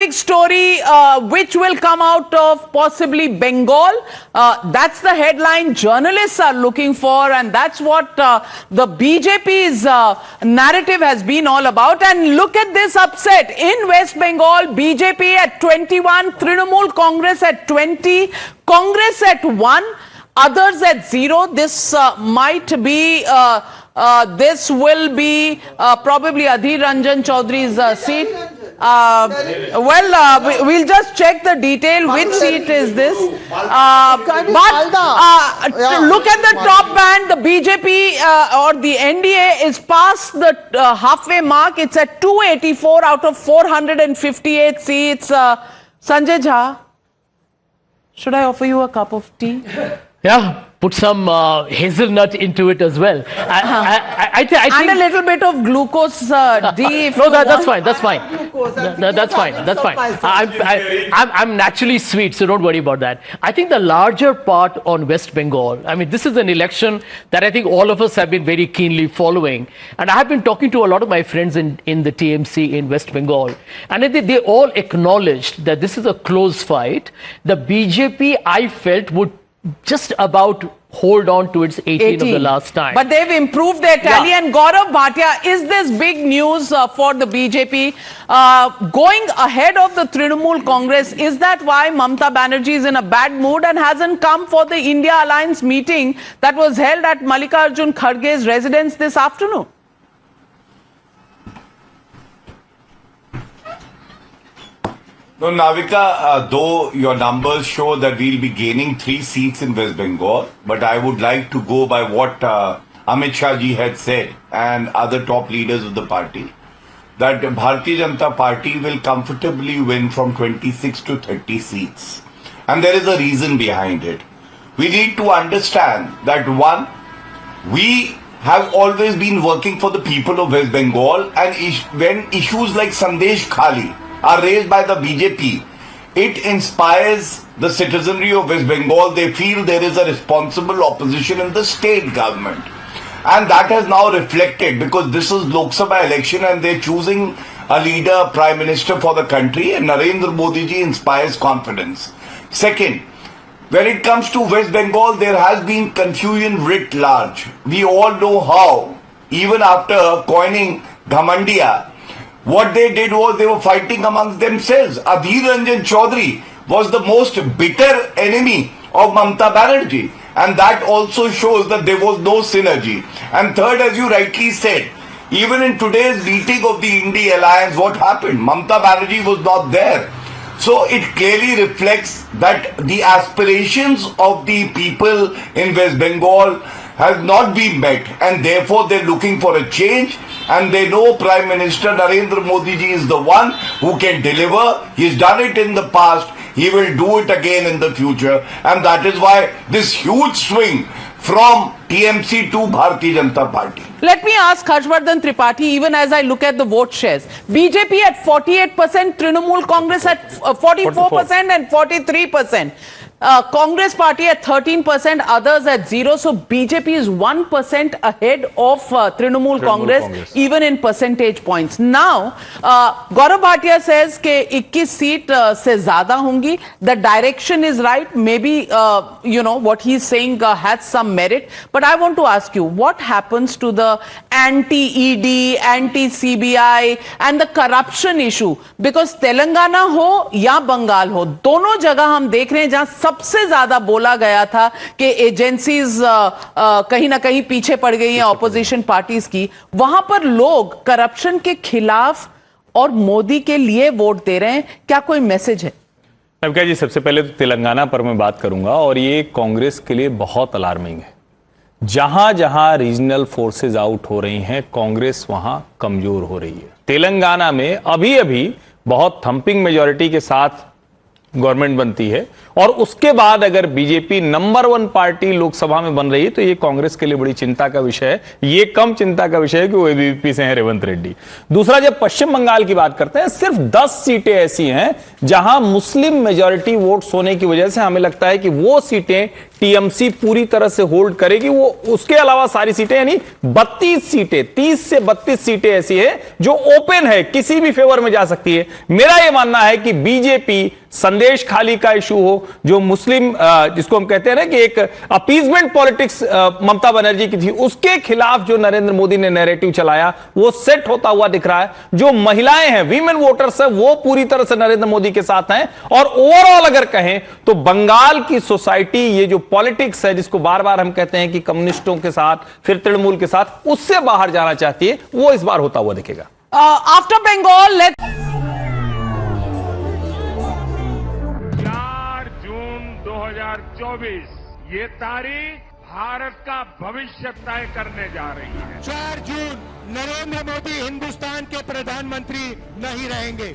Big story which will come out of possibly Bengal. That's the headline journalists are looking for, and that's what the BJP's narrative has been all about. And look at this upset in West Bengal. BJP at 21, Trinamool Congress at 20, Congress at 1, others at 0. This might be this will be probably Adhir Ranjan Chaudhary's seat. We'll just check the detail. Which seat is this? Look at the top band. The BJP or the NDA is past the halfway mark. It's at 284 out of 458 seats. Sanjay Jha, should I offer you a cup of tea? Yeah, put some hazelnut into it as well. I think and a little bit of glucose D. No, that's fine. That's fine. That's fine. That's fine. I'm naturally sweet, so don't worry about that. I think the larger part on West Bengal, I mean, this is an election that I think all of us have been very keenly following. And I have been talking to a lot of my friends in the TMC in West Bengal. And I think they all acknowledged that this is a close fight. The BJP, I felt, would just about hold on to its 18 of the last time. But they've improved their tally. Yeah. And Gaurav Bhatia, is this big news for the BJP? Going ahead of the Trinamool Congress, is that why Mamata Banerjee is in a bad mood and hasn't come for the India Alliance meeting that was held at Mallikarjun Kharge's residence this afternoon? No, Navika, though your numbers show that we'll be gaining 3 seats in West Bengal, but I would like to go by what Amit Shah ji had said and other top leaders of the party, that Bharatiya Janata Party will comfortably win from 26 to 30 seats. And there is a reason behind it. We need to understand that, one, we have always been working for the people of West Bengal, and when issues like Sandesh Khali are raised by the BJP, it inspires the citizenry of West Bengal. They feel there is a responsible opposition in the state government. And that has now reflected, because this is Lok Sabha election and they're choosing a leader, prime minister for the country, and Narendra Modi ji inspires confidence. Second, when it comes to West Bengal, there has been confusion writ large. We all know how, even after coining Ghamandiya, what they did was they were fighting amongst themselves. Adhir Ranjan Chaudhary was the most bitter enemy of Mamata Banerjee, and that also shows that there was no synergy. And third, as you rightly said, even in today's meeting of the India Alliance, what happened? Mamata Banerjee was not there. So it clearly reflects that the aspirations of the people in West Bengal has not been met, and therefore they're looking for a change, and they know Prime Minister Narendra Modi ji is the one who can deliver. He's done it in the past, he will do it again in the future, and that is why this huge swing from TMC to Bharatiya Janata Party. Let me ask Harshvardhan Tripathi, even as I look at the vote shares. BJP at 48%, Trinamool Congress at 44% and 43%. Congress party at 13%, others at 0. So BJP is 1% ahead of Trinamool Congress, even in percentage points. Now, Gaurav Bhatia says that 21 seat se zyada hongi. The direction is right. Maybe, what he's saying has some merit. But I want to ask you, what happens to the anti-ED, anti-CBI and the corruption issue? Because Telangana ho ya Bengal ho, दोनों जगह हम देख रहे हैं जहां सबसे ज्यादा बोला गया था कि एजेंसीज कहीं ना कहीं पीछे पड़ गई हैं ऑपोजिशन पार्टीज की, वहां पर लोग करप्शन के खिलाफ और मोदी के लिए वोट दे रहे हैं. क्या कोई मैसेज है? नविका जी, सबसे पहले तो तेलंगाना पर मैं बात करूंगा, और ये कांग्रेस के लिए बहुत अलार्मिंग है. जहां जहां रीजनल फोर्सेस आउट हो रही हैं, कांग्रेस वहां कमजोर हो रही है. तेलंगाना में अभी अभी बहुत थंपिंग मेजॉरिटी के साथ गवर्नमेंट बनती है, और उसके बाद अगर बीजेपी नंबर 1 पार्टी लोकसभा में बन रही है, तो ये कांग्रेस के लिए बड़ी चिंता का विषय है. ये कम चिंता का विषय है कि वो एबीवीपी से हैं रेवंत रेड्डी. दूसरा, जब पश्चिम बंगाल की बात करते हैं, सिर्फ 10 सीटें ऐसी हैं जहां मुस्लिम मेजॉरिटी वोट्स होने की वजह से हमें लगता है कि वो सीटें टीएमसी पूरी तरह से होल्ड करेगी। वो उसके अलावा सारी सीटें यानी 32 सीटें, 30 से 32 सीटें ऐसी है जो ओपन है, किसी भी फेवर में जा सकती है। मेरा यह मानना है कि बीजेपी संदेश खाली का इशू हो, जो मुस्लिम जिसको हम कहते हैं ना कि एक अपीजमेंट पॉलिटिक्स ममता बनर्जी की थी, उसके खिलाफ जो नरेंद्र मोदी ने नैरेटिव चलाया वो सेट होता हुआ दिख रहा है। जो महिलाएं हैं, वीमेन वोटर्स है, वो पूरी तरह से नरेंद्र मोदी के साथ हैं। और ओवरऑल अगर कहें तो बंगाल की सोसाइटी, ये जो पॉलिटिक्स है जिसको बार बार हम कहते हैं कि कम्युनिस्टों के साथ फिर तृणमूल के साथ, उससे बाहर जाना चाहती है, वो इस बार होता हुआ दिखेगा। आफ्टर बंगाल, लेट 4 जून 2024 ये तारीख भारत का भविष्य तय करने जा रही है। 4 जून नरेंद्र मोदी हिंदुस्तान के प्रधानमंत्री नहीं रहेंगे।